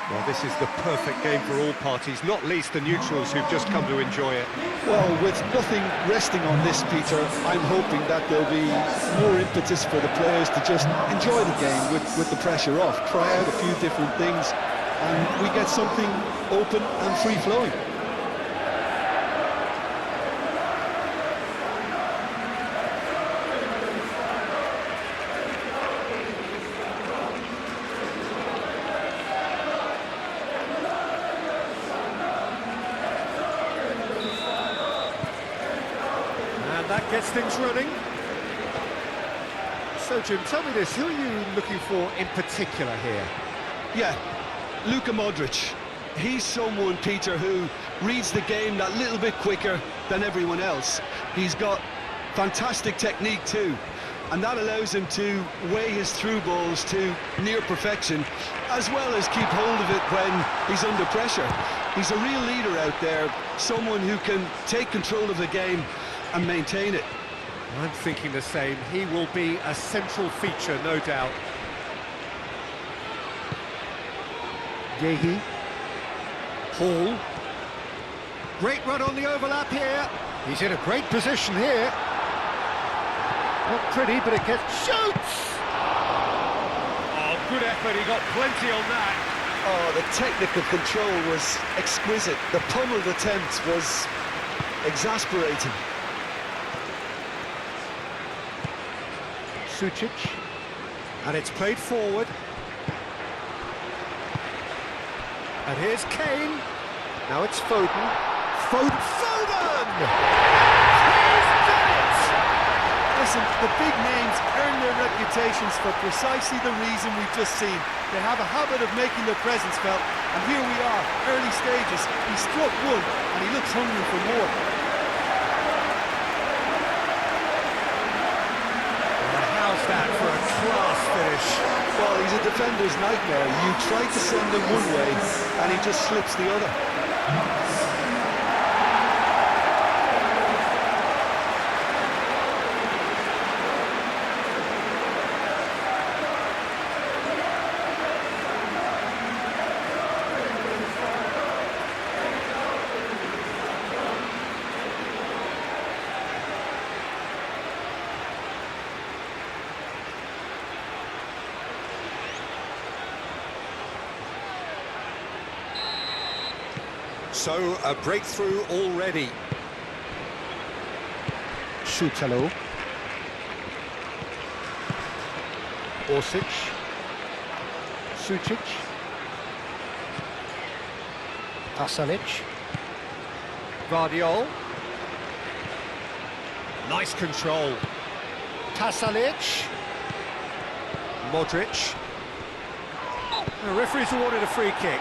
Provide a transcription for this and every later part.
Well, this is the perfect game for all parties, not least the neutrals who've just come to enjoy it. Well, with nothing resting on this, Peter, I'm hoping that there'll be more impetus for the players to just enjoy the game with the pressure off, try out a few different things, and we get something open and free-flowing. That gets things running. So, Jim, tell me this, who are you looking for in particular here? Yeah, Luka Modric. He's someone, Peter, who reads the game that little bit quicker than everyone else. He's got fantastic technique too, and that allows him to weigh his through balls to near perfection, as well as keep hold of it when he's under pressure. He's a real leader out there, someone who can take control of the game and maintain it. I'm thinking the same. He will be a central feature, no doubt. Yehi. Hall. Great run on the overlap here. He's in a great position here. Not pretty, but it gets... Shoots! Oh, good effort. He got plenty on that. Oh, the technical control was exquisite. The pummeled attempt was exasperating. Sucic, and it's played forward. And here's Kane. Now it's Foden. Foden! He's done it! Listen, the big names earn their reputations for precisely the reason we've just seen. They have a habit of making their presence felt, and here we are, early stages. He struck one, and he looks hungry for more. That for a class finish. Well, he's a defender's nightmare. You try to send him one way, and he just slips the other. So, a breakthrough already. Šutalo. Orsic. Sucic. Pasalic. Guardiol. Nice control. Pasalic. Modric. The referee's awarded a free kick.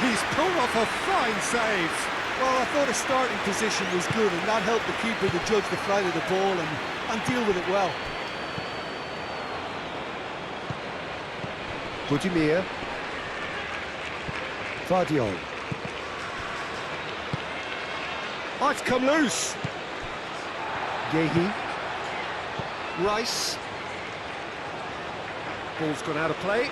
He's pulled off a fine save. Well, I thought his starting position was good, and that helped the keeper to judge the flight of the ball and deal with it well. Budimir. Guardiol. Oh, it's come loose. Yehi. Rice. Ball's gone out of play.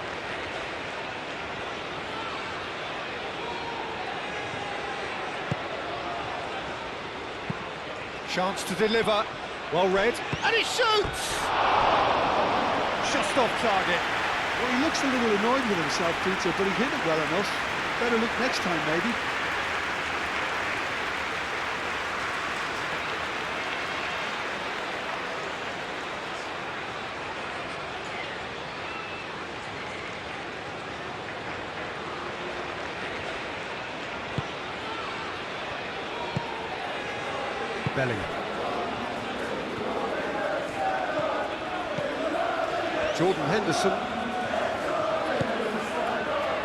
Chance to deliver. Well read. And he shoots! Just off target. Well, he looks a little annoyed with himself, Peter, but he hit it well enough. Better look next time, maybe. Bellingham. Jordan Henderson.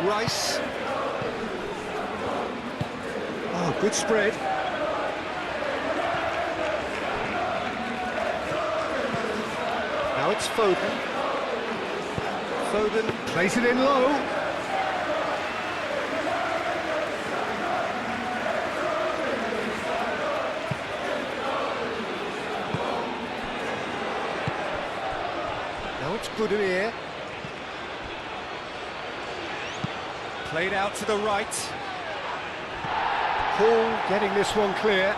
Rice. Oh, good spread. Now it's Foden. Foden plays it in low. Now it's Budimir. Played out to the right. Paul getting this one clear.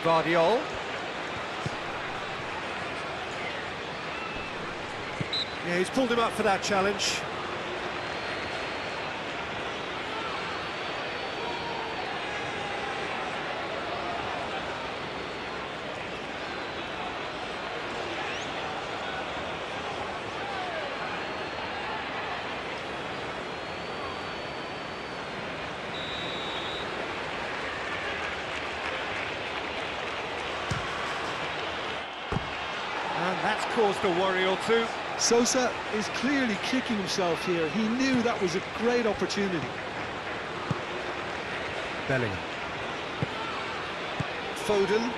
Guardiola. Yeah, he's pulled him up for that challenge. And that's caused a worry or two. Sosa is clearly kicking himself here. He knew that was a great opportunity. Bellingham. Foden.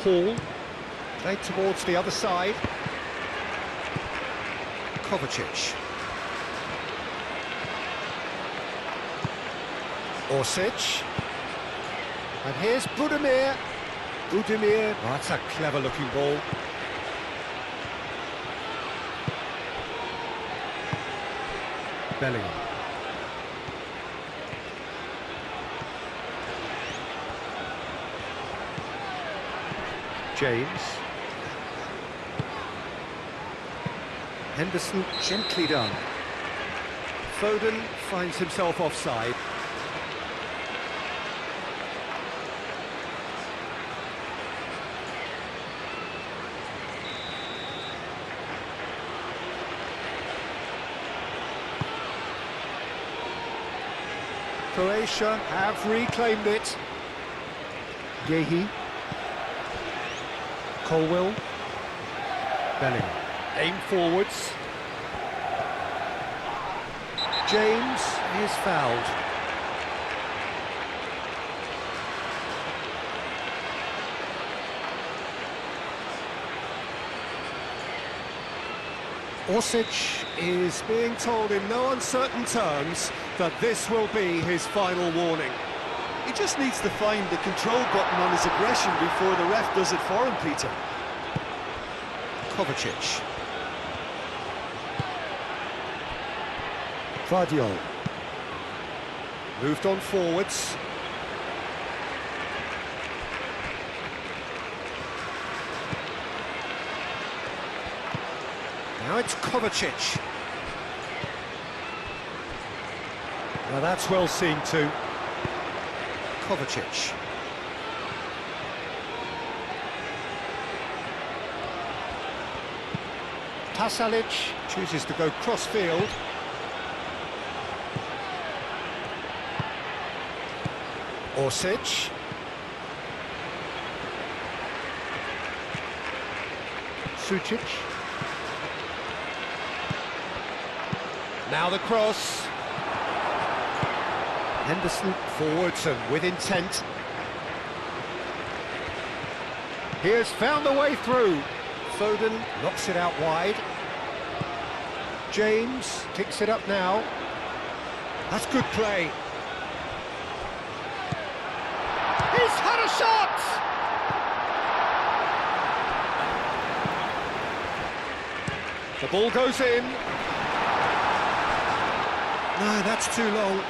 Hall. Played towards the other side. Kovacic. Orsic. And here's Budimir. Budimir. Oh, that's a clever-looking ball. Bellingham. James. Henderson gently done. Foden finds himself offside. Croatia have reclaimed it. Yehi. Colwell. Bellingham. Aim forwards. James is fouled. Orsic is being told in no uncertain terms that this will be his final warning. He just needs to find the control button on his aggression before the ref does it for him, Peter. Kovacic. Guardiola. Moved on forwards. Now it's Kovacic. Now that's well seen too. Kovacic. Pasalic chooses to go cross-field. Orsic. Sucic. Now the cross. Henderson forwards and with intent. He has found the way through. Foden knocks it out wide. James kicks it up now. That's good play. He's had a shot! The ball goes in. No, that's too long.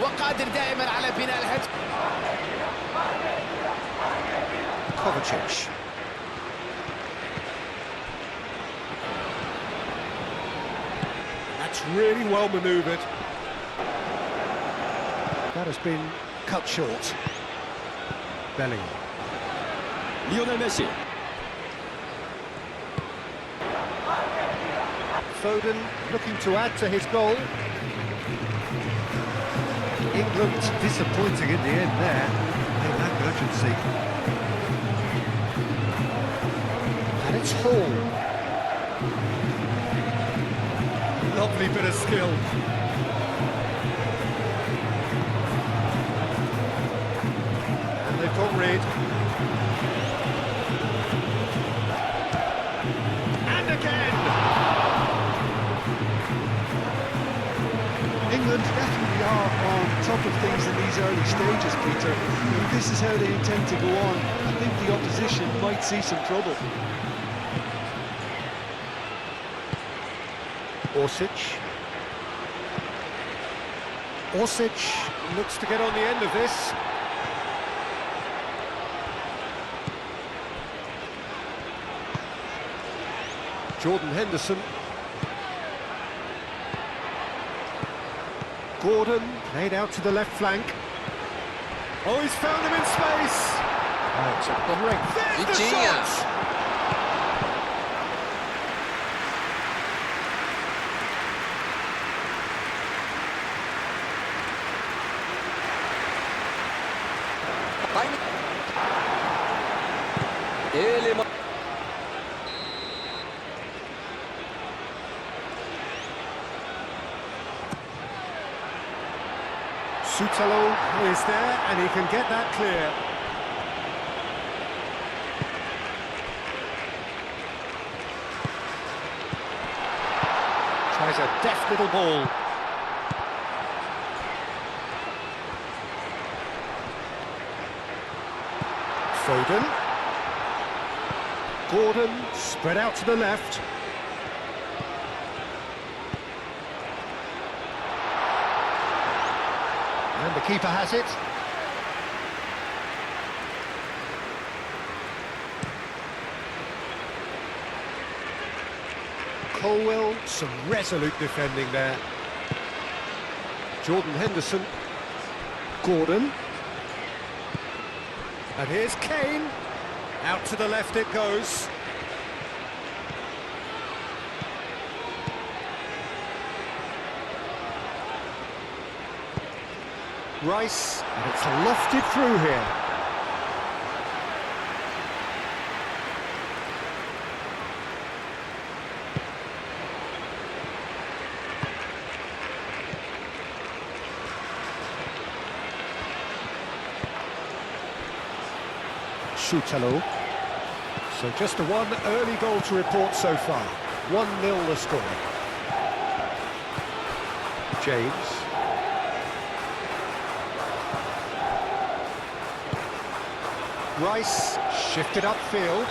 وقادر دائما على بناء الهجمة. Kovacic. That's really well manoeuvred. That has been cut short. Bellingham. ليونيل ميسي. Foden looking to add to his goal. England disappointing in the end there. They lack urgency. And it's Hall. Lovely bit of skill. And they've got Reid. And again! England definitely are on top of things in these early stages, Peter. If this is how they intend to go on, I think the opposition might see some trouble. Orsic looks to get on the end of this. Jordan Henderson. Gordon played out to the left flank. Oh, he's found him in space. Oh, it's a great. There's the Vitinha. shot! Ele Sutalo is there, and he can get that clear. Tries a deft little ball. Foden. Gordon spread out to the left. And the keeper has it. Colwell, some resolute defending there. Jordan Henderson. Gordon. And here's Kane. Out to the left it goes. Rice, and it's lofted through here. Sutalo. So just a one early goal to report so far. 1-0 the score. James. Rice shifted upfield.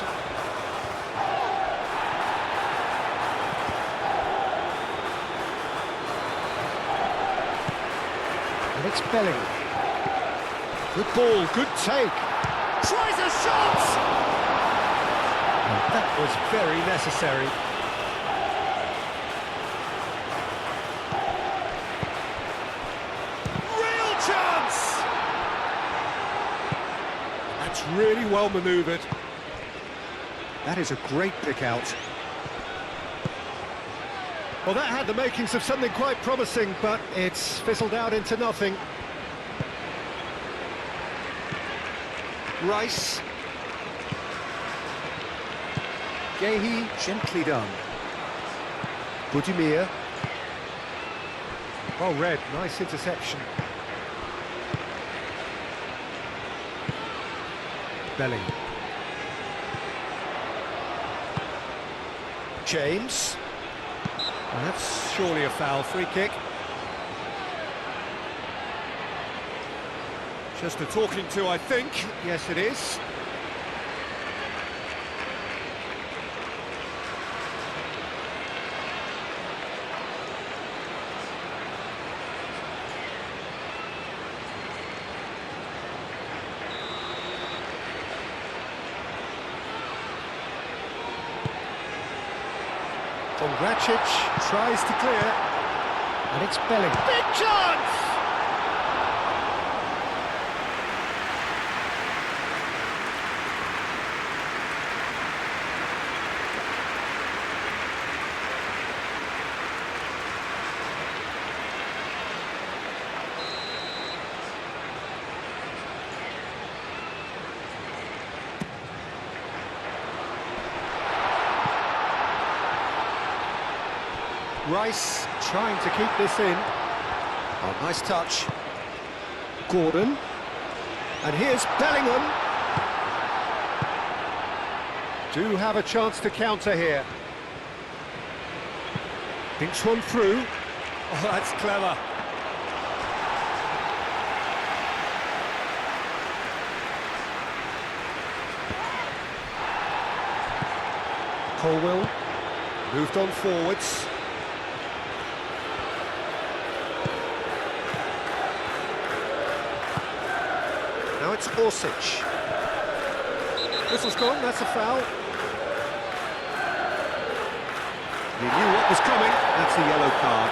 And it's Bellingham. Good ball, good take. Tries a shot! And that was very necessary. Real chance! That's really well manoeuvred. That is a great pick out. Well, that had the makings of something quite promising, but it's fizzled out into nothing. Rice. Gehi, gently done. Budimir. Well read, nice interception. Bellingham. James. Well, that's surely a foul, free kick. Just a talking to, I think. Yes, it is. Kongracic tries to clear, and it's Bellingham. Big chance! Rice trying to keep this in. Oh, nice touch. Gordon. And here's Bellingham. Do have a chance to counter here. Thinks one through. Oh, that's clever. Colwill moved on forwards. Now it's Orsic. Whistle's gone, that's a foul. He knew what was coming, that's a yellow card.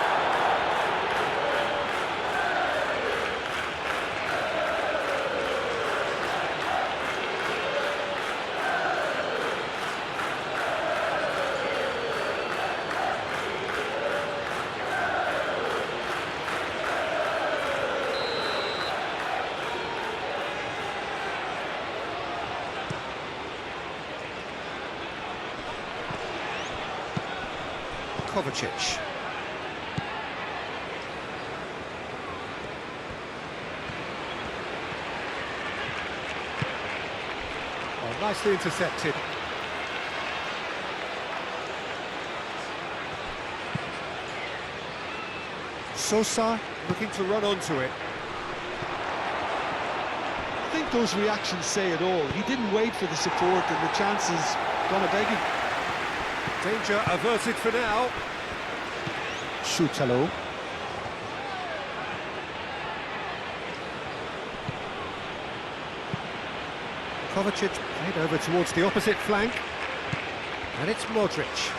Kovacic. Oh, nicely intercepted. Sosa looking to run onto it. I think those reactions say it all. He didn't wait for the support and the chances gone a-begging. Danger averted for now. Schutalo. Kovacic played over towards the opposite flank. And it's Modric.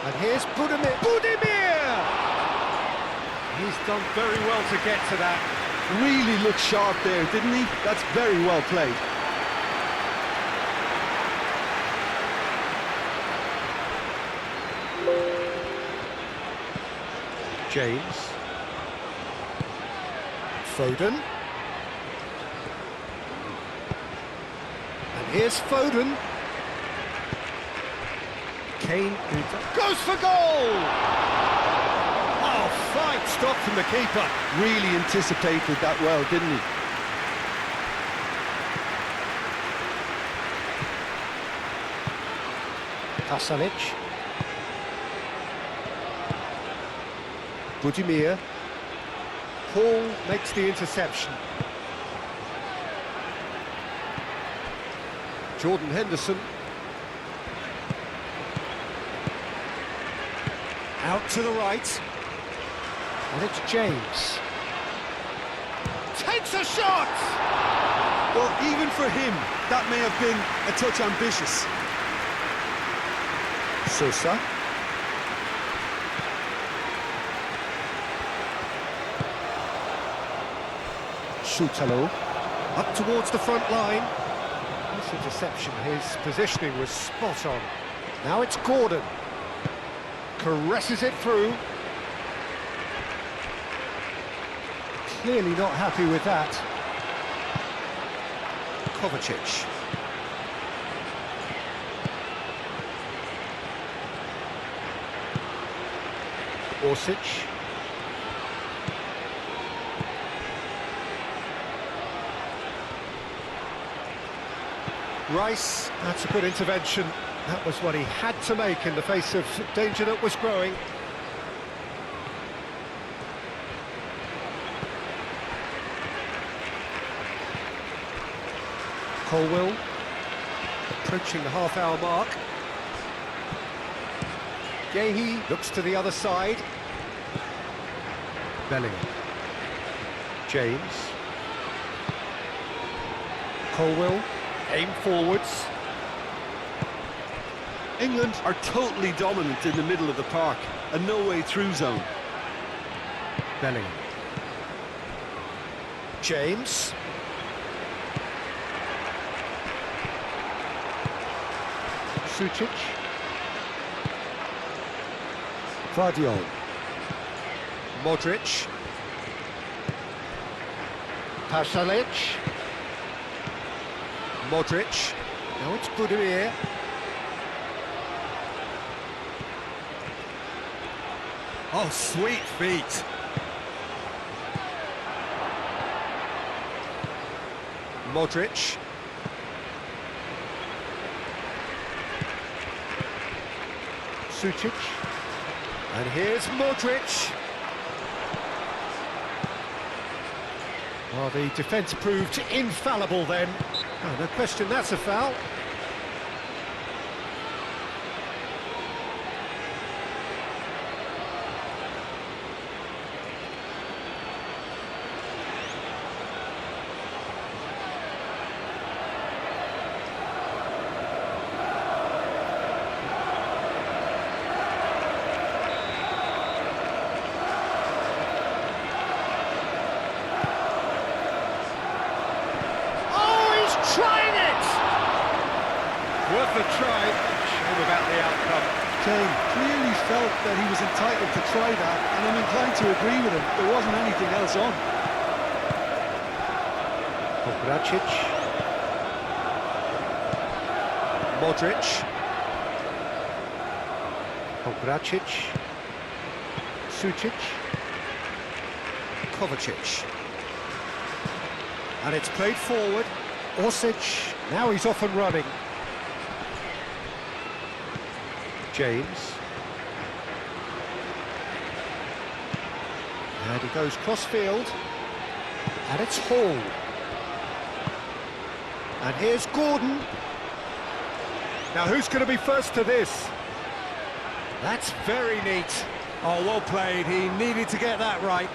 And here's Budimir. Budimir! He's done very well to get to that. Really looked sharp there, didn't he? That's very well played. James. Foden. And here's Foden. Kane goes for goal! Oh, fine stop from the keeper. Really anticipated that well, didn't he? Pasalic. Budimir. Hall makes the interception. Jordan Henderson. Out to the right. And it's James. Takes a shot! Well, even for him, that may have been a touch ambitious. Sosa. Schutalo. Up towards the front line. This interception, his positioning was spot on. Now it's Gordon. Caresses it through. Clearly not happy with that. Kovacic. Orsic. Rice, that's a good intervention. That was what he had to make in the face of danger that was growing. Colwill, approaching the half-hour mark. Gehi looks to the other side. Bellingham. James. Colwill, aim forwards. England are totally dominant in the middle of the park, a no-way through zone. Bellingham. James. Sucic. Vardiol. Modric. Pasalic. Modric. Now it's Budimir. Oh, sweet feet. Modric. Sucic. And here's Modric. Oh, the defence proved infallible then. Oh, no question, that's a foul. Trying it! Worth a try. Shame about the outcome. Kane clearly felt that he was entitled to try that, and I'm inclined to agree with him. There wasn't anything else on. Kovacic. Modric. Kovacic. Sucic. Kovacic. And it's played forward. Orsic, now he's off and running. James. And he goes cross-field. And it's Hall. And here's Gordon. Now who's going to be first to this? That's very neat. Oh, well played. He needed to get that right.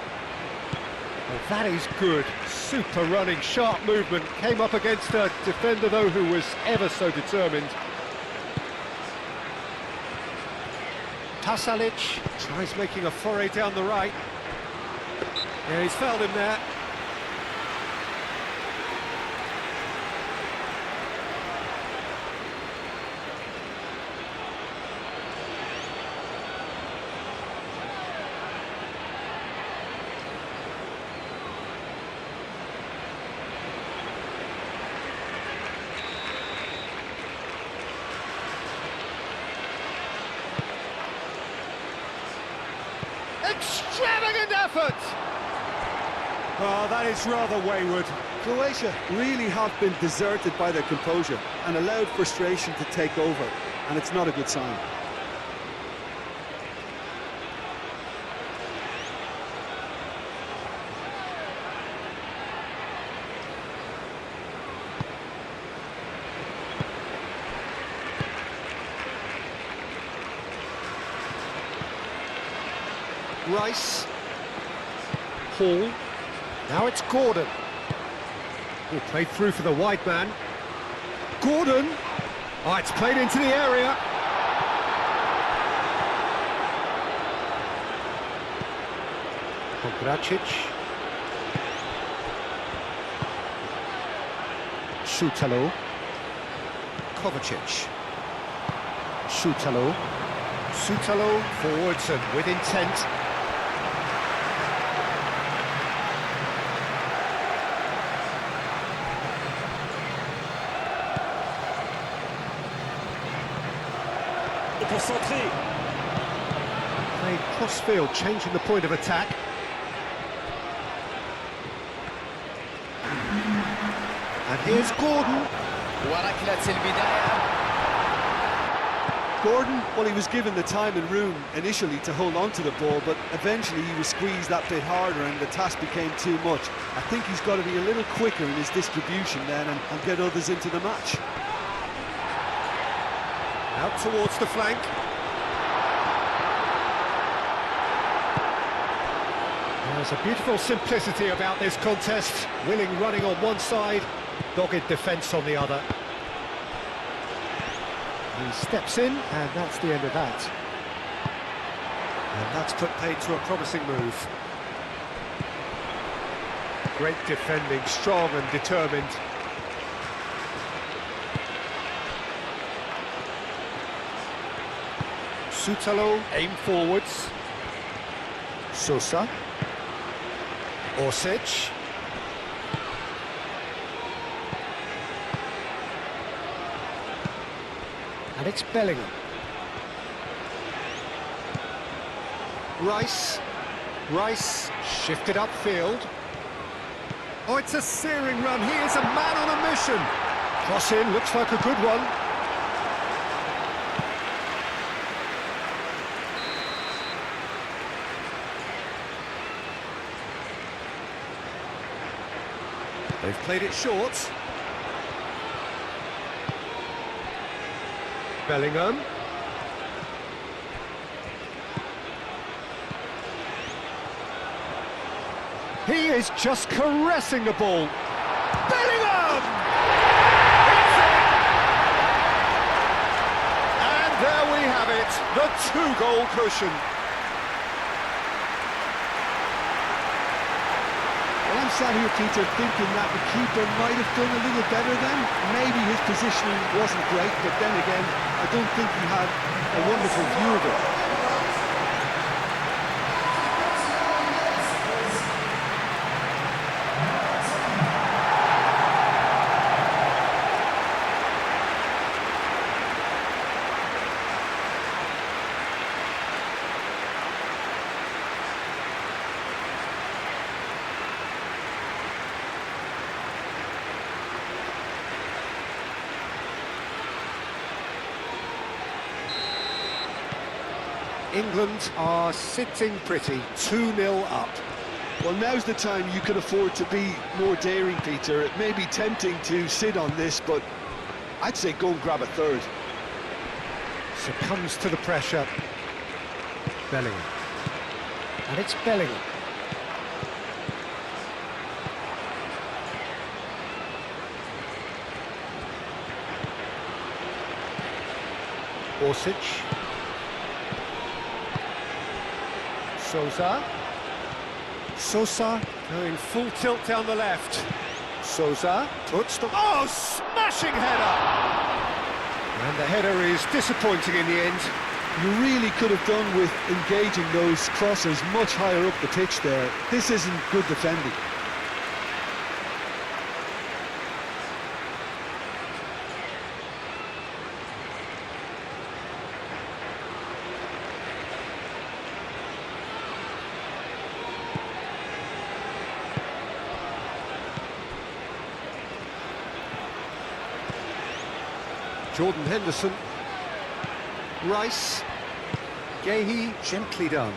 Well, that is good. Super running, sharp movement. Came up against a defender, though, who was ever so determined. Pasalic tries making a foray down the right. Yeah, he's fouled him there. Extravagant effort! Oh, that is rather wayward. Croatia really have been deserted by their composure and allowed frustration to take over, and it's not a good sign. Rice. Hall. Now it's Gordon. Oh, played through for the wide man. Gordon. Oh, it's played into the area. Kovacic. Sutalo. Kovacic. Sutalo. Sutalo forwards and with intent. Played cross-field, changing the point of attack. And here's Gordon. وركلة البداية. Gordon, well, he was given the time and room initially to hold on to the ball, but eventually he was squeezed that bit harder and the task became too much. I think he's got to be a little quicker in his distribution then and get others into the match. Out towards the flank. There's a beautiful simplicity about this contest. Willing running on one side, dogged defence on the other. He steps in, and that's the end of that. And that's put paid to a promising move. Great defending, strong and determined. Sutalo, aim forwards. Sosa. Orsic. And it's Bellingham. Rice. Rice shifted upfield. Oh, it's a searing run. He is a man on a mission. Cross in, looks like a good one. They've played it short. Bellingham. He is just caressing the ball. Bellingham! It's in! And there we have it, the two-goal cushion. Well, I'm sat here, Peter, thinking that the keeper might have done a little better then. Maybe his positioning wasn't great, but then again, I don't think he had a wonderful view of it. England are sitting pretty, 2-0 up. Well, now's the time you can afford to be more daring, Peter. It may be tempting to sit on this, but I'd say go and grab a third. Succumbs to the pressure. Bellingham. And it's Bellingham. Orsic. Sosa going full tilt down the left. Sosa puts the... Oh, smashing header! And the header is disappointing in the end. You really could have done with engaging those crosses much higher up the pitch there. This isn't good defending. Jordan Henderson. Rice. Gahey, gently done.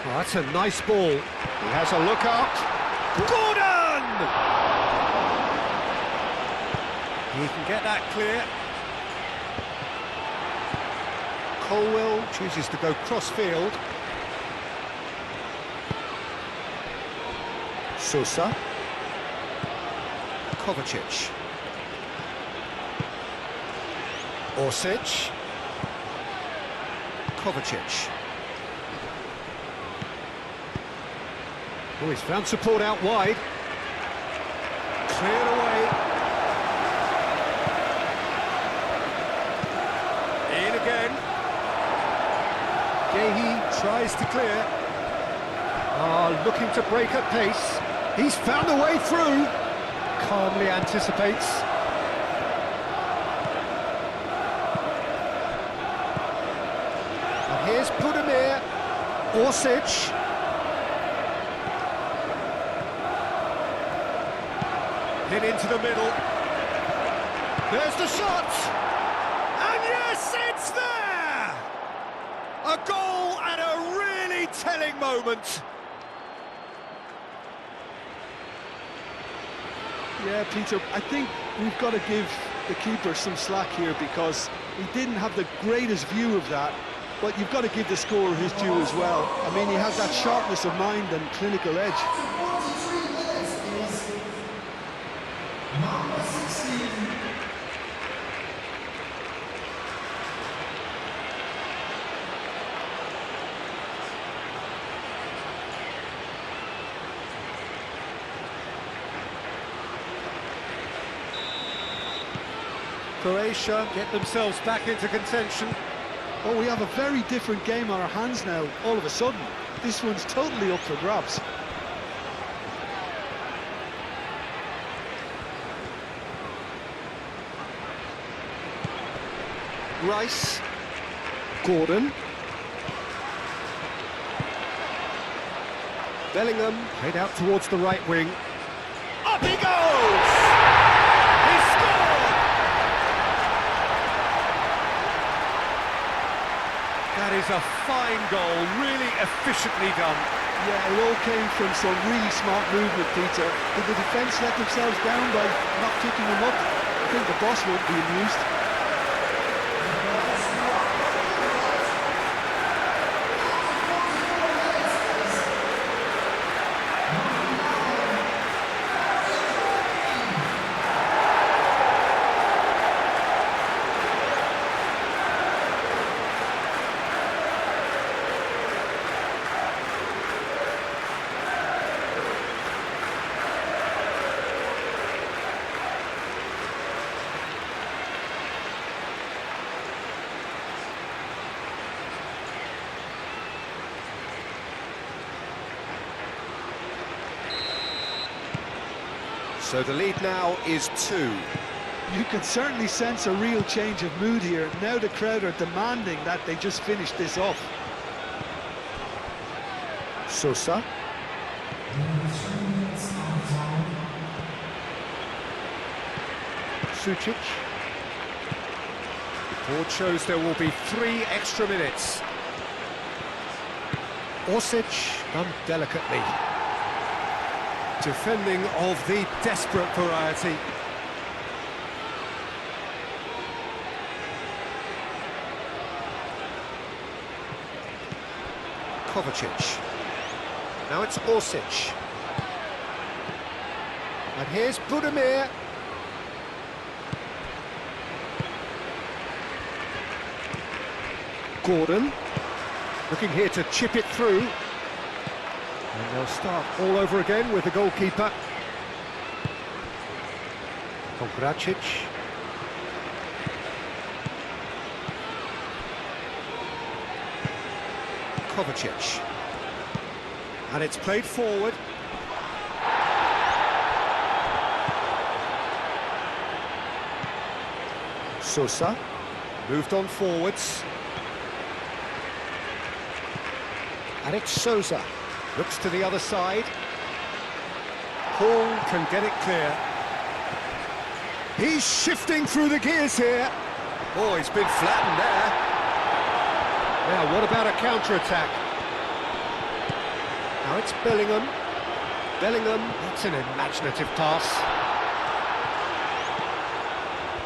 Oh, that's a nice ball. He has a look up. Gordon! He can get that clear. Colwell chooses to go cross-field. Sosa. Kovacic. Orsic. Kovacic. Oh, he's found support out wide. Cleared away. In again. Gahey tries to clear. Looking to break at pace. He's found a way through. Calmly anticipates. Here's Budimir, Orsic. Hit into the middle. There's the shot! And yes, it's there! A goal at a really telling moment. Yeah, Peter, I think we've got to give the keeper some slack here because he didn't have the greatest view of that. But you've got to give the scorer his due as well. I mean, he has that sharpness of mind and clinical edge. Croatia get themselves back into contention. Oh, we have a very different game on our hands now, all of a sudden. This one's totally up for grabs. Rice. Gordon. Bellingham played out towards the right wing. Up he goes! He scored! That is a fine goal, really efficiently done. Yeah, it all came from some really smart movement, Peter. Did the defence let themselves down by not kicking him up? I think the boss won't be amused. So the lead now is 2. You can certainly sense a real change of mood here. Now the crowd are demanding that they just finish this off. Sosa. Sucic. Board shows there will be 3 extra minutes. Orsic done delicately. Defending of the desperate variety. Kovacic. Now it's Orsic. And here's Budimir. Gordon looking here to chip it through. And they'll start all over again with the goalkeeper. Kovacic. Kovacic. And it's played forward. Sosa. Moved on forwards. And it's Sousa. Looks to the other side. Paul can get it clear. He's shifting through the gears here. Oh, he's been flattened there. Now, what about a counter-attack? Now it's Bellingham. Bellingham, that's an imaginative pass.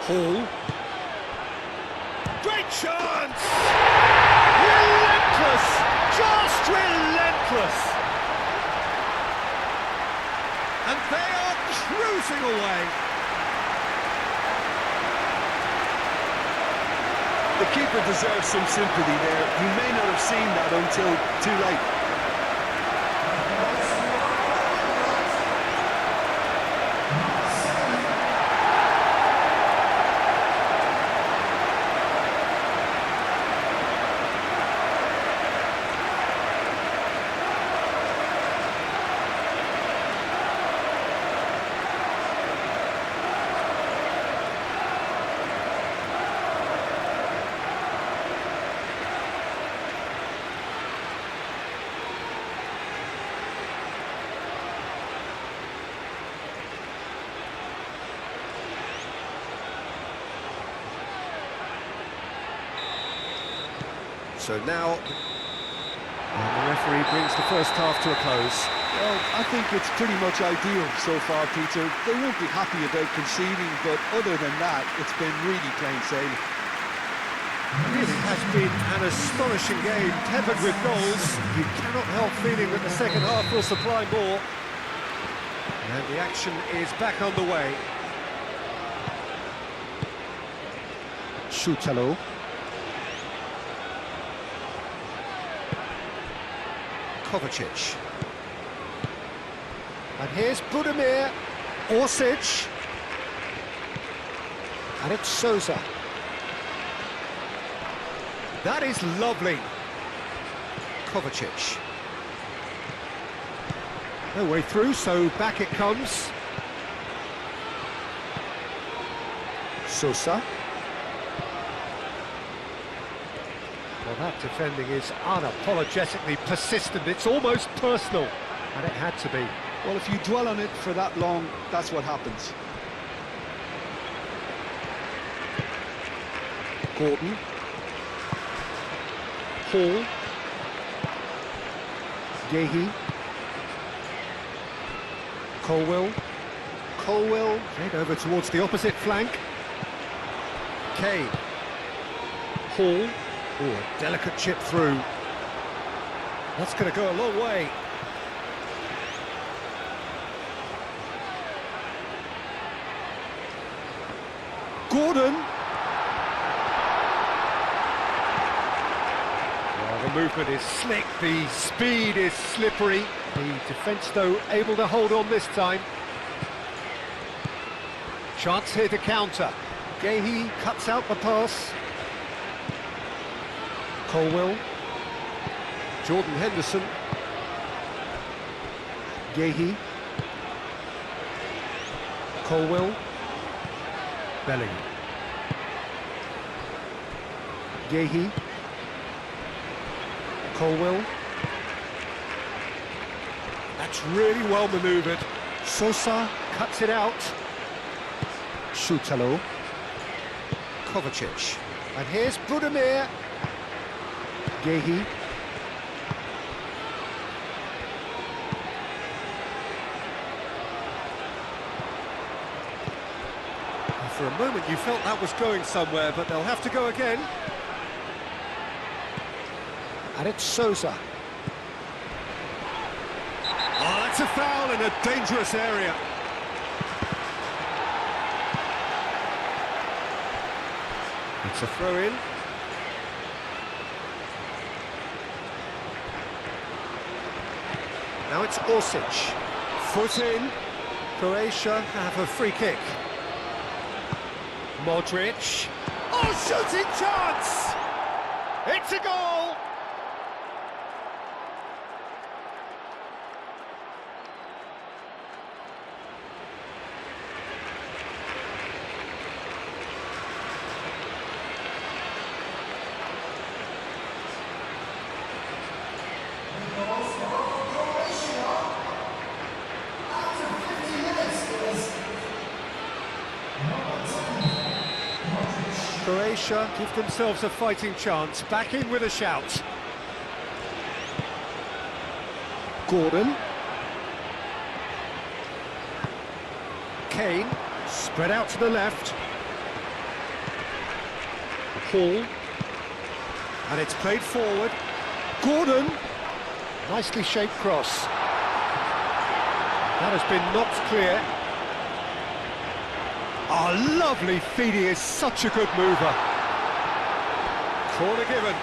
Hall. Great chance! Relentless! Just relentless! And they are cruising away. The keeper deserves some sympathy there. You may not have seen that until too late. So now, and the referee brings the first half to a close. Well, I think it's pretty much ideal so far, Peter. They won't be happy about conceding, but other than that, it's been really plain sailing. It really has been an astonishing game, peppered with goals. You cannot help feeling that the second half will supply more. And the action is back underway. Schutalo. Kovacic. And here's Budimir. Orsic. And it's Sousa. That is lovely. Kovacic. No way through, so back it comes. Sosa. Well, that defending is unapologetically persistent. It's almost personal. And it had to be. Well, if you dwell on it for that long, that's what happens. Gordon. Hall. Yehi. Colwell. Colwell. Played over towards the opposite flank. Kane. Hall. Oh, a delicate chip through. That's going to go a long way. Gordon. Well, the movement is slick, the speed is slippery. The defence, though, able to hold on this time. Chance here to counter. Yehi cuts out the pass. Colwell. Jordan Henderson. Yehi. Colwell. Bellingham. Yehi. Colwell. That's really well manoeuvred. Sosa cuts it out. Shutalo. Kovacic. And here's Budimir. Yehi. For a moment you felt that was going somewhere, but they'll have to go again. And it's Sosa. Oh, that's a foul in a dangerous area. It's a throw-in. Now it's Orsic. Foot in. Croatia have a free kick. Modric. Oh, shooting chance! It's a goal! Croatia give themselves a fighting chance, back in with a shout. Gordon. Kane, spread out to the left. Hall. And it's played forward. Gordon. Nicely shaped cross. That has been knocked clear. Oh, lovely feed, he is such a good mover. Corner given.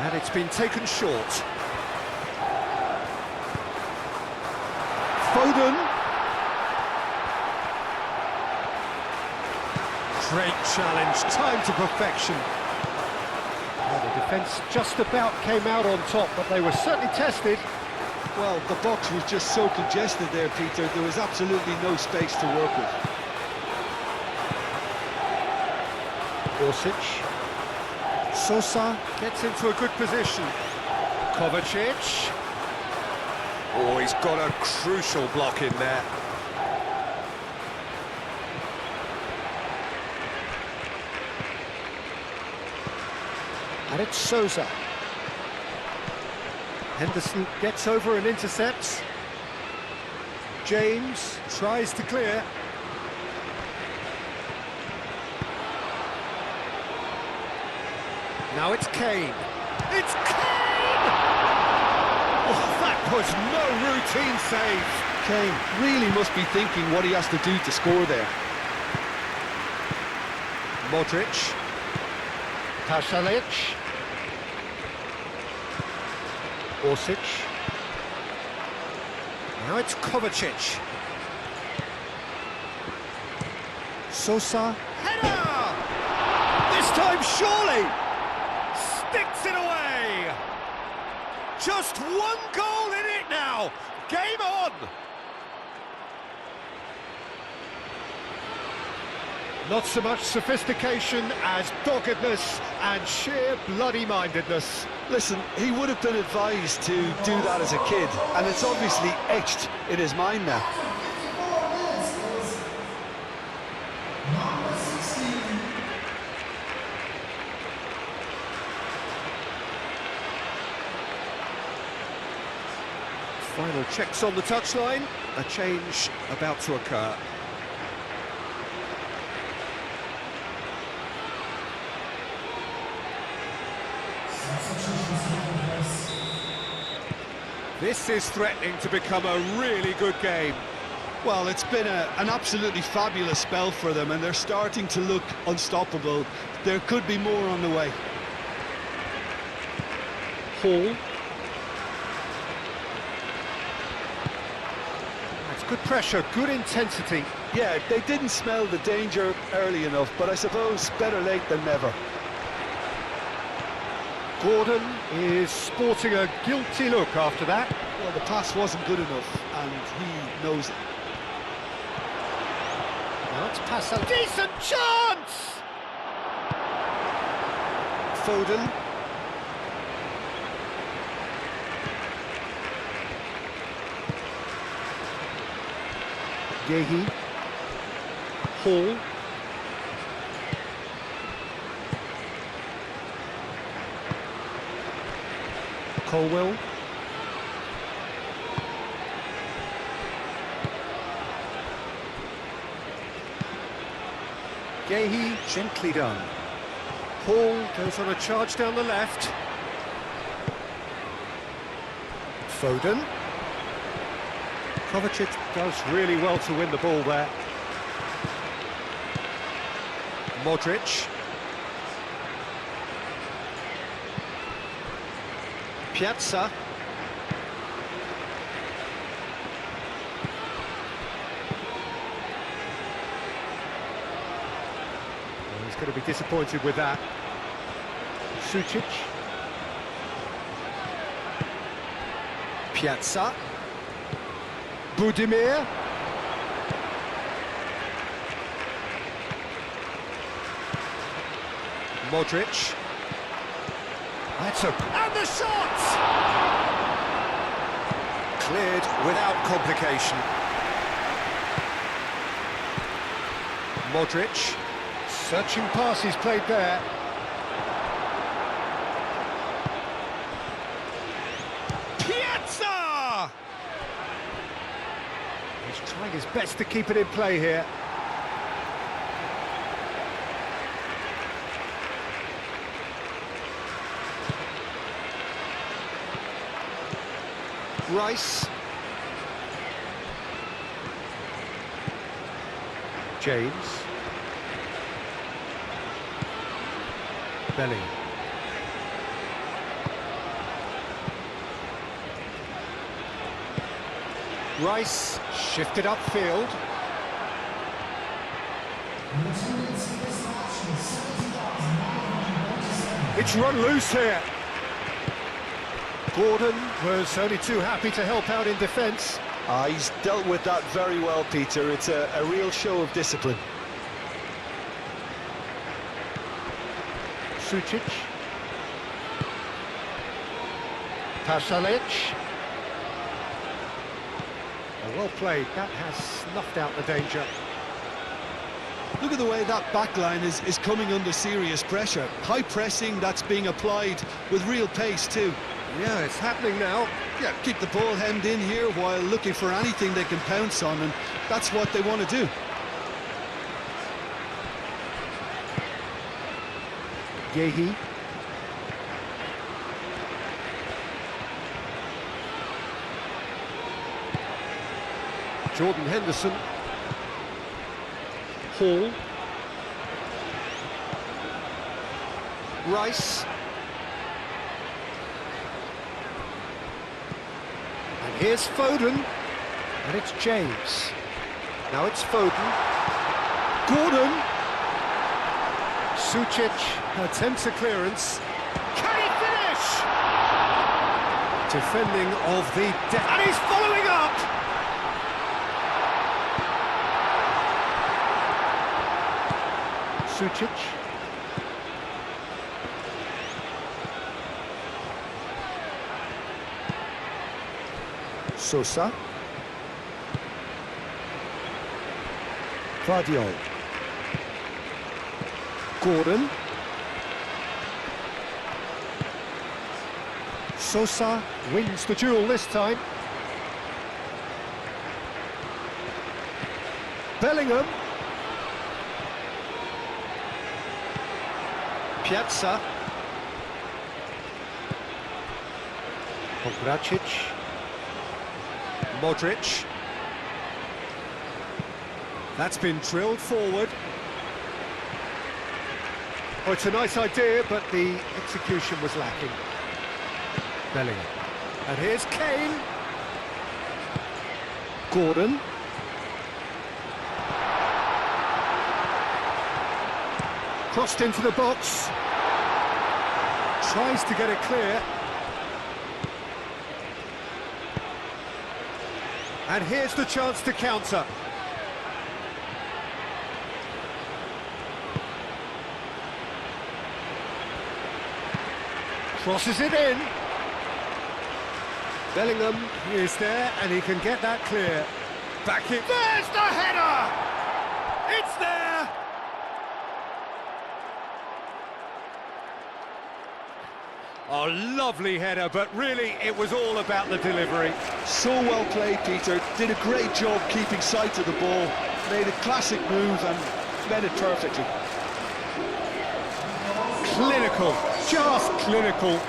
And it's been taken short. Foden. Great challenge, time to perfection. Well, the defence just about came out on top, but they were certainly tested. Well, the box was just so congested there, Peter. There was absolutely no space to work with. Orsic. Sosa gets into a good position. Kovacic. Oh, he's got a crucial block in there. And it's Sosa. Henderson gets over and intercepts. James tries to clear. Now it's Kane. It's Kane! Oh, that was no routine save. Kane really must be thinking what he has to do to score there. Modric. Pasalic. Orsic. Now it's Kovacic. Sosa. Header! This time surely! Sticks it away! Just one goal in it now! Game on! Not so much sophistication as doggedness and sheer bloody-mindedness. Listen, he would have been advised to do that as a kid, and it's obviously etched in his mind now. Final checks on the touchline. A change about to occur. This is threatening to become a really good game. Well, it's been an absolutely fabulous spell for them, and they're starting to look unstoppable. There could be more on the way. Hall. That's good pressure, good intensity. Yeah, they didn't smell the danger early enough, but I suppose better late than never. Gordon is sporting a guilty look after that. Well, the pass wasn't good enough, and he knows it. Now it's pass a decent chance! Foden. Yehi. Hall. Colwell. Yehi, gently done. Hall goes on a charge down the left. Foden. Kovacic does really well to win the ball there. Modric. Piazza. Well, he's going to be disappointed with that. Sucic. Piazza. Budimir. Modric. That's a... And the shot! Cleared without complication. Modric. Searching pass he's played there. Piazza! He's trying his best to keep it in play here. Rice. James. Belly. Rice shifted upfield. It's run loose here. Gordon was only too happy to help out in defence. He's dealt with that very well, Peter. It's a real show of discipline. Sucic. Pasalic. Well played. That has snuffed out the danger. Look at the way that back line is coming under serious pressure. High pressing that's being applied with real pace too. Yeah, it's happening now. Yeah, keep the ball hemmed in here while looking for anything they can pounce on, and that's what they want to do. Yehi. Jordan Henderson. Hall. Rice. And here's Foden. And it's James. Now it's Foden. Gordon. Sucic attempts a clearance. Can he finish? Defending of the... And he's following up! Sucic. Sosa. Vardiol. Gordon. Sosa wins the duel this time. Bellingham. Piazza. Povracic. Modric. That's been drilled forward. Oh, it's a nice idea, but the execution was lacking. Bellingham. And here's Kane. Gordon. Crossed into the box. Tries to get it clear. And here's the chance to counter. Crosses it in. Bellingham is there, and he can get that clear. Back in. There's the header! It's there! Oh, lovely header, but really it was all about the delivery. So well played, Peter. Did a great job keeping sight of the ball. Made a classic move and met it perfectly. Clinical, just clinical.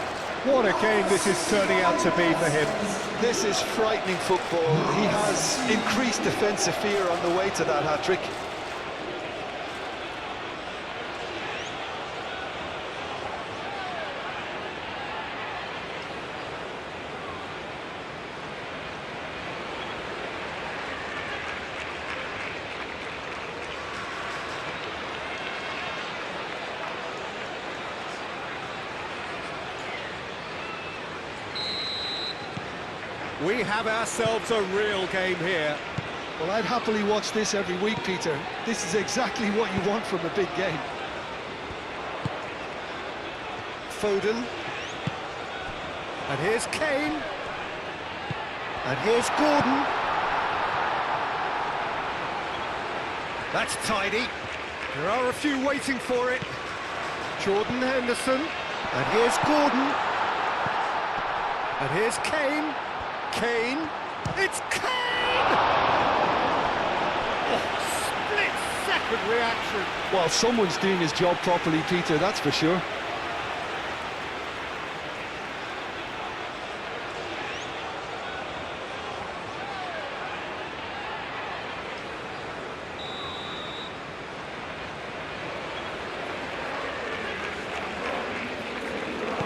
What a game this is turning out to be for him. This is frightening football. He has increased defensive fear on the way to that hat-trick. We have ourselves a real game here. Well, I'd happily watch this every week, Peter. This is exactly what you want from a big game. Foden. And here's Kane. And here's Gordon. That's tidy. There are a few waiting for it. Jordan Henderson. And here's Gordon. And here's Kane. Kane. It's Kane! Oh, split-second reaction. Well, someone's doing his job properly, Peter, that's for sure.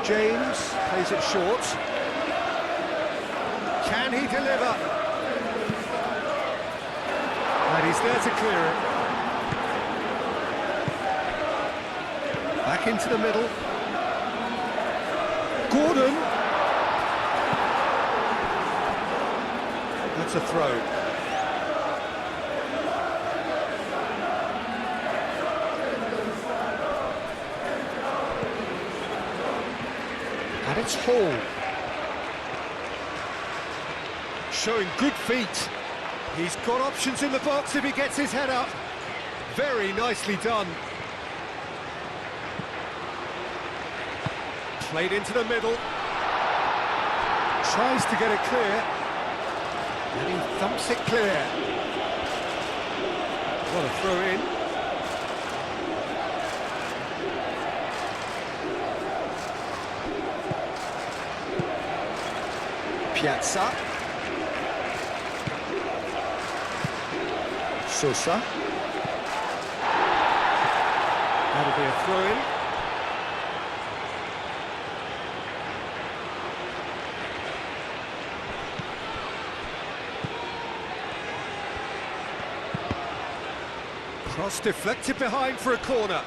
James plays it short. Can he deliver? And he's there to clear it. Back into the middle. Gordon. That's a throw. And it's Hall. Showing good feet. He's got options in the box if he gets his head up. Very nicely done. Played into the middle. Tries to get it clear. And he thumps it clear. What a throw in. Piazza. Sosa. That'll be a throw-in. Cross deflected behind for a corner.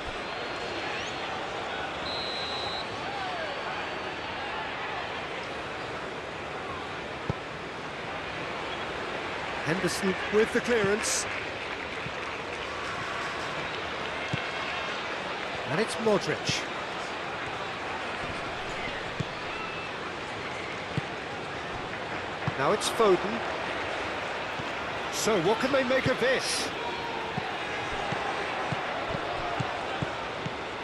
Henderson with the clearance. And it's Modric. Now it's Foden. So what can they make of this?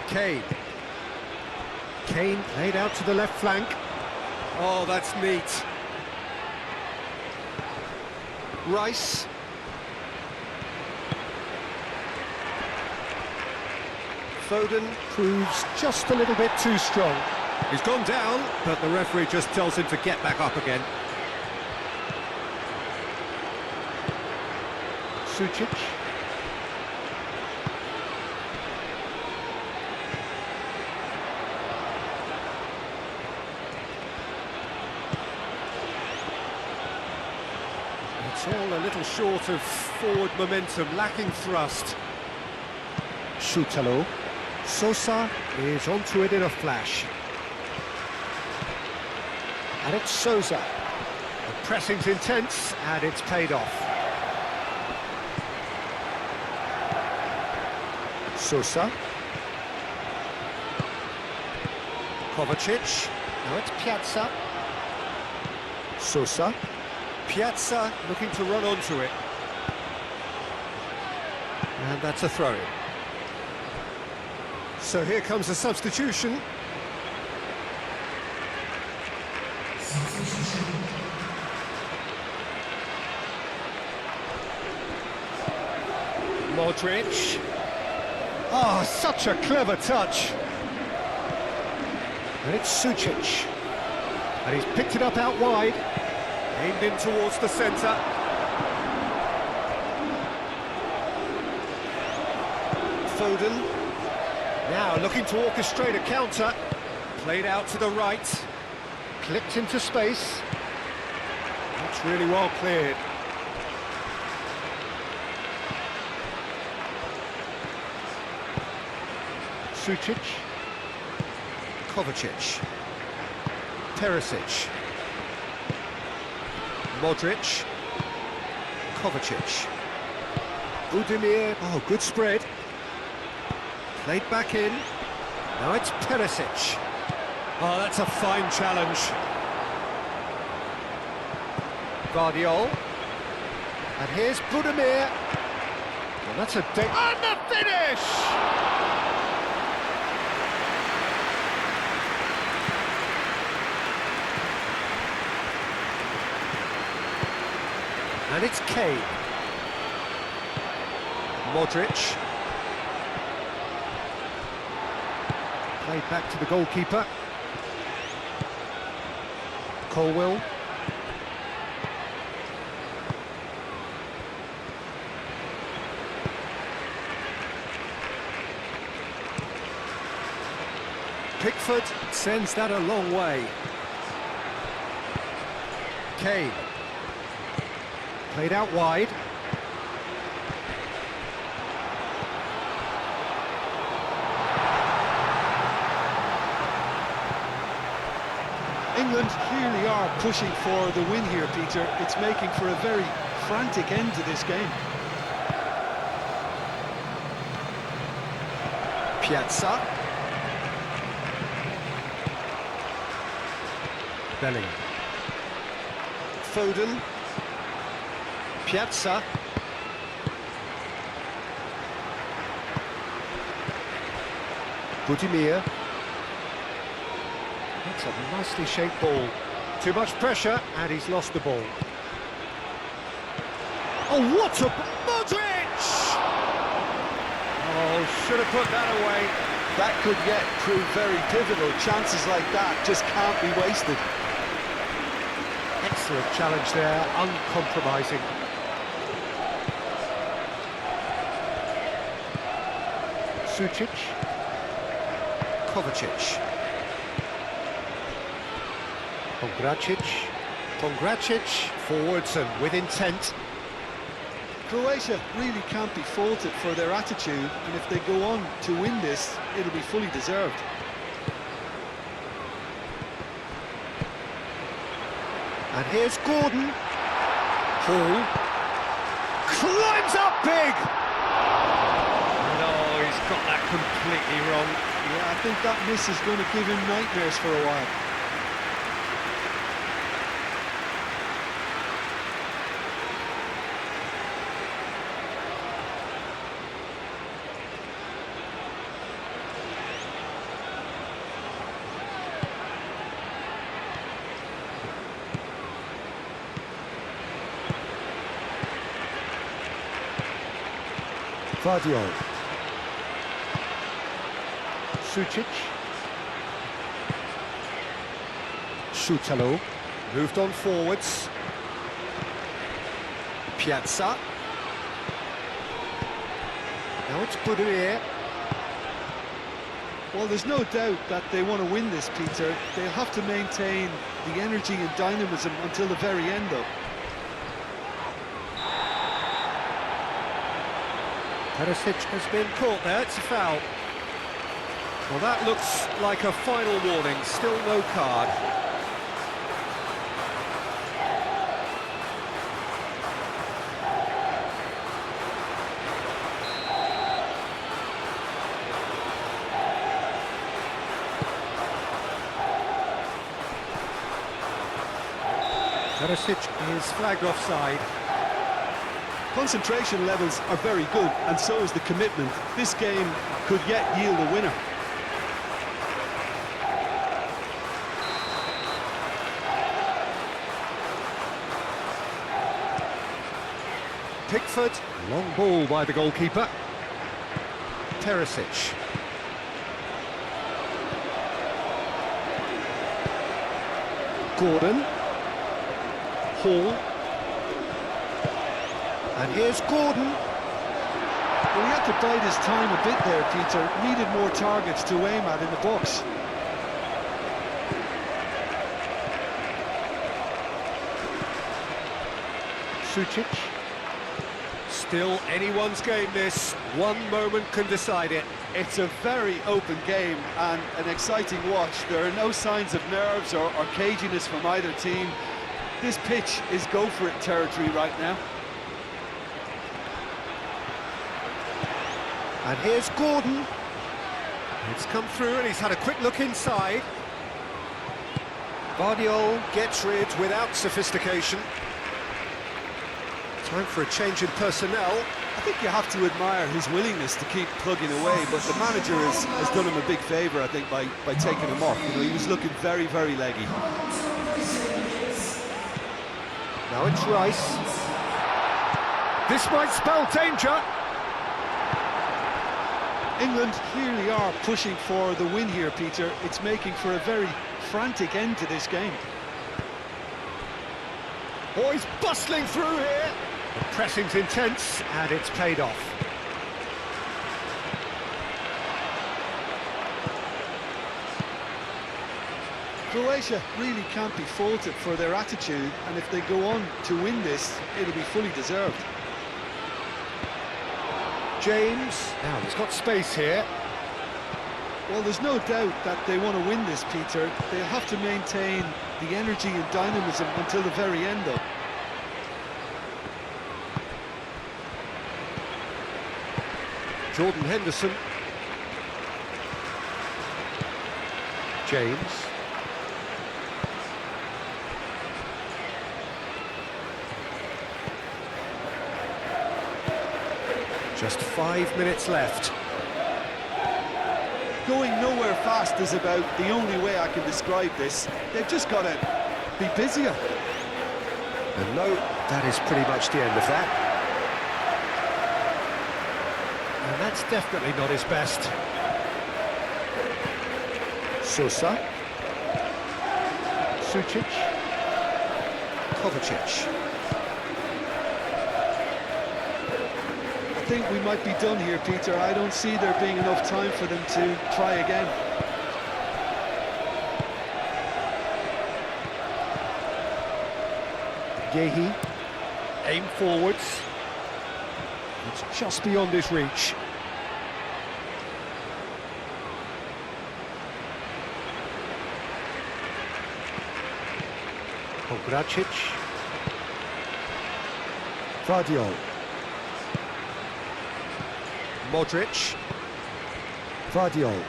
Kane. Kane played out to the left flank. Oh, that's neat. Rice. Foden proves just a little bit too strong. He's gone down, but the referee just tells him to get back up again. Sucic. It's all a little short of forward momentum, lacking thrust. Schutalo. Sosa is onto it in a flash. And it's Sosa. The pressing's intense, and it's paid off. Sosa. Kovacic. Now it's Piazza. Sosa. Piazza looking to run onto it. And that's a throw-in. So here comes a substitution. Modric. Oh, such a clever touch. And it's Sucic. And he's picked it up out wide. Aimed in towards the centre. Foden. Now looking to orchestrate a counter. Played out to the right. Clipped into space. That's really well cleared. Sucic. Kovacic. Perisic. Modric. Kovacic. Budimir. Oh, good spread. Played back in. Now it's Perisic. Oh, that's a fine challenge. Guardiol. And here's Budimir. Well, that's a dig. And the finish! And it's Kane. Modric. Played back to the goalkeeper. Colwill. Pickford sends that a long way. Kane. Played out wide. England clearly are pushing for the win here, Peter. It's making for a very frantic end to this game. Piazza. Bellingham. Foden. Piazza. Budimir. That's a nicely shaped ball. Too much pressure, and he's lost the ball. Oh, what a... Modric! Oh, should have put that away. That could yet prove very pivotal. Chances like that just can't be wasted. Excellent challenge there, uncompromising. Sucic. Kovacic. Pongracic forwards and with intent. Croatia really can't be faulted for their attitude, and if they go on to win this, it'll be fully deserved. And here's Gordon. Hall climbs up big. And oh, he's got that completely wrong. Yeah, I think that miss is going to give him nightmares for a while. Vardiol. Sucic. Shutalo. Moved on forwards. Piazza. Now it's Boudouier. Well, there's no doubt that they want to win this, Peter. They'll have to maintain the energy and dynamism until the very end, though. Perisic has been caught there, it's a foul. Well, that looks like a final warning, still no card. Perisic is flagged offside. Concentration levels are very good, and so is the commitment. This game could yet yield a winner. Pickford, long ball by the goalkeeper. Perisic. Gordon. Hall. And here's Gordon. Well, he had to bide his time a bit there, Peter. Needed more targets to aim at in the box. Sucic. Still anyone's game, this. One moment can decide it. It's a very open game and an exciting watch. There are no signs of nerves or caginess from either team. This pitch is go-for-it territory right now. And here's Gordon. It's come through and he's had a quick look inside. Vardiol gets rid without sophistication. Time for a change in personnel. I think you have to admire his willingness to keep plugging away, but the manager has done him a big favour, I think, by taking him off. You know, he was looking very, very leggy. Now it's Rice. This might spell danger. England clearly are pushing for the win here, Peter. It's making for a very frantic end to this game. Oh, he's bustling through here. The pressing's intense, and it's paid off. Croatia really can't be faulted for their attitude, and if they go on to win this, it'll be fully deserved. James, now he's got space here. Well, there's no doubt that they want to win this, Peter. They'll have to maintain the energy and dynamism until the very end, though. Jordan Henderson. James. Just 5 minutes left. Going nowhere fast is about the only way I can describe this. They've just got to be busier. And no, that is pretty much the end of that. And that's definitely not his best. Sosa. Sucic. Kovacic. I think we might be done here, Peter. I don't see there being enough time for them to try again. Yehi. Aim forwards. It's just beyond his reach. Obracic. Vardiol. Modric. Vardiol.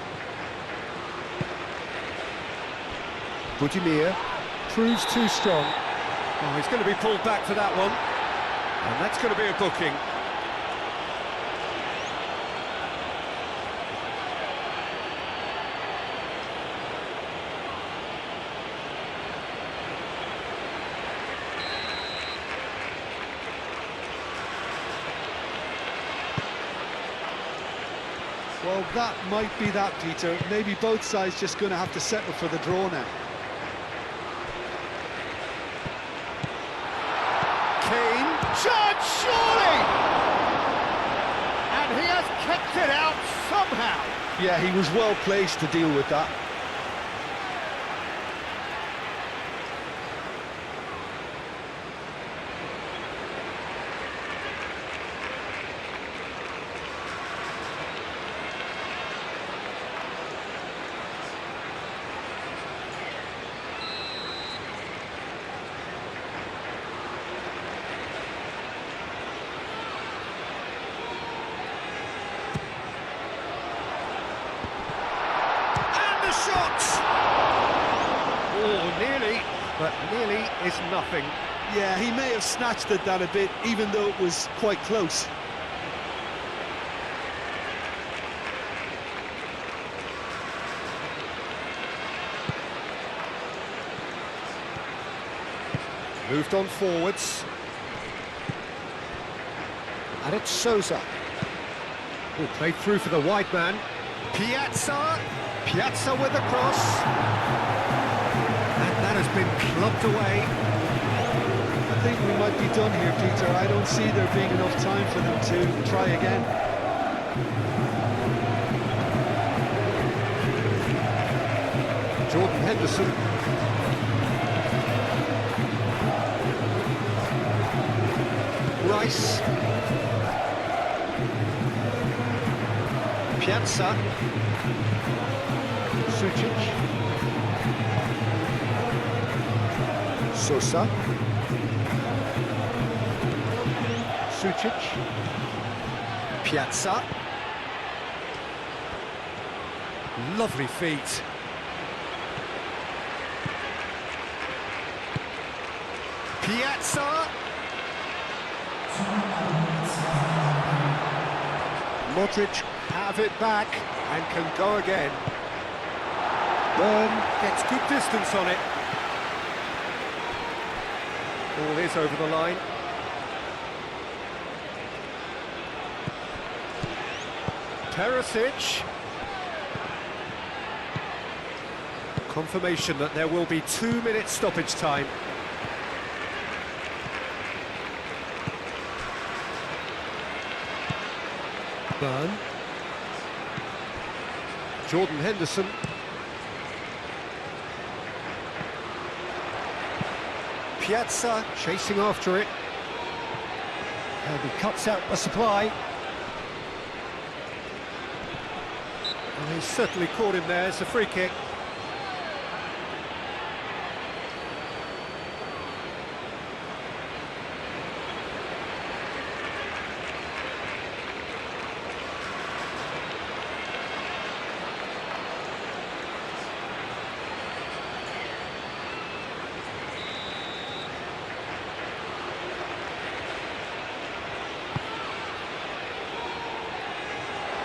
Budimir proves too strong. Oh, he's going to be pulled back for that one. And that's going to be a booking. Well, that might be that, Peter. Maybe both sides just going to have to settle for the draw now. Kane, shot, surely! And he has kept it out somehow. Yeah, he was well placed to deal with that. Oh, nearly, but nearly is nothing. Yeah, he may have snatched at that a bit, even though it was quite close. Moved on forwards. And it's Sousa. Oh, played through for the wide man. Piazza with the cross. And that has been clubbed away. I think we might be done here, Peter. I don't see there being enough time for them to try again. Jordan Henderson. Rice. Piazza. Sucic. Sosa. Sucic. Piazza. Lovely feet. Piazza. Modric have it back and can go again. Burn Gets good distance on it. ball is over the line. Perisic. Confirmation that there will be 2 minutes stoppage time. Burn. Jordan Henderson. Piazza chasing after it. And he cuts out the supply. Well, he's certainly caught him there. It's a free kick.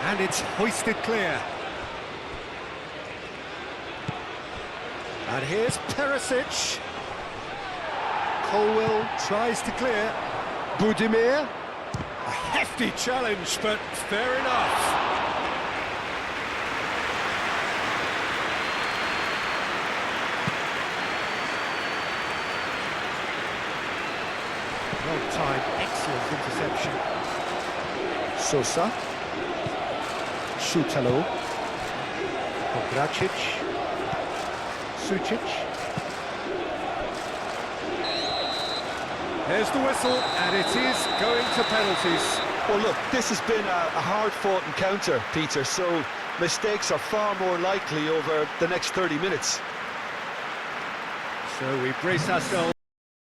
And it's hoisted clear. And here's Perisic. Colwill tries to clear. Budimir. A hefty challenge, but fair enough. Well timed, excellent interception. Sosa. Šutalo. Obracic. Sucic. There's the whistle, and it is going to penalties. Well, look, this has been a hard-fought encounter, Peter, so mistakes are far more likely over the next 30 minutes. So we brace ourselves.